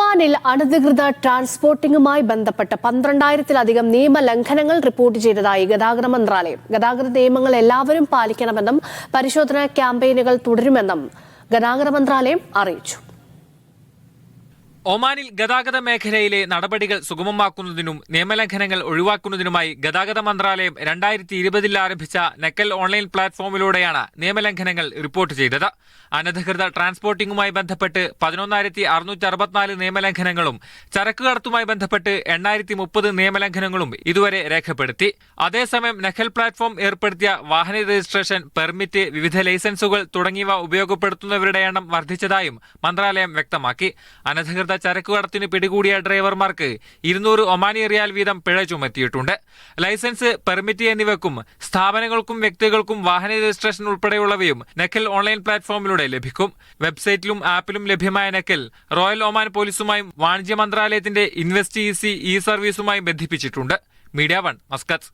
ഒമാനിൽ അനധികൃത ട്രാൻസ്പോർട്ടിംഗുമായി ബന്ധപ്പെട്ട് 12,000-ലധികം നിയമലംഘനങ്ങൾ റിപ്പോർട്ട് ചെയ്തതായി ഗതാഗത മന്ത്രാലയം. ഗതാഗത നിയമങ്ങൾ എല്ലാവരും പാലിക്കണമെന്നും പരിശോധനാ ക്യാമ്പയിനുകൾ തുടരുമെന്നും ഗതാഗത മന്ത്രാലയം അറിയിച്ചു. ഒമാനിൽ ഗതാഗത മേഖലയിലെ നടപടികൾ സുഗമമാക്കുന്നതിനും നിയമലംഘനങ്ങൾ ഒഴിവാക്കുന്നതിനുമായി ഗതാഗത മന്ത്രാലയം 2020 ആരംഭിച്ച നക്കൽ ഓൺലൈൻ പ്ലാറ്റ്ഫോമിലൂടെയാണ് നിയമലംഘനങ്ങൾ റിപ്പോർട്ട് ചെയ്തത്. അനധികൃത ട്രാൻസ്പോർട്ടിംഗുമായി ബന്ധപ്പെട്ട് 11,664 നിയമലംഘനങ്ങളും ചരക്ക് കടത്തുമായി ബന്ധപ്പെട്ട് 830 നിയമലംഘനങ്ങളും ഇതുവരെ രേഖപ്പെടുത്തി. അതേസമയം നക്കൽ പ്ലാറ്റ്ഫോം ഏർപ്പെടുത്തിയ വാഹന രജിസ്ട്രേഷൻ, പെർമിറ്റ്, വിവിധ ലൈസൻസുകൾ തുടങ്ങിയവ ഉപയോഗപ്പെടുത്തുന്നവരുടെ എണ്ണം വർദ്ധിച്ചതായും മന്ത്രാലയം വ്യക്തമാക്കി. അനധികൃത ചരക്കുകടത്തിന് പിടികൂടിയ ഡ്രൈവർമാർക്ക് 200 ഒമാനി റിയാൽ വീതം പിഴ ചുമത്തിയിട്ടുണ്ട്. ലൈസൻസ്, പെർമിറ്റ് എന്നിവയ്ക്കും സ്ഥാപനങ്ങൾക്കും വ്യക്തികൾക്കും വാഹന രജിസ്ട്രേഷൻ ഉൾപ്പെടെയുള്ളവയും നക്കൽ ഓൺലൈൻ പ്ലാറ്റ്ഫോമിലൂടെ ലഭിക്കും. വെബ്സൈറ്റിലും ആപ്പിലും ലഭ്യമായ നക്കൽ റോയൽ ഒമാൻ പോലീസുമായും വാണിജ്യ മന്ത്രാലയത്തിന്റെ ഇൻവെസ്റ്റ് ഇ സർവീസുമായും ബന്ധിപ്പിച്ചിട്ടുണ്ട്. Media 1 Muscat.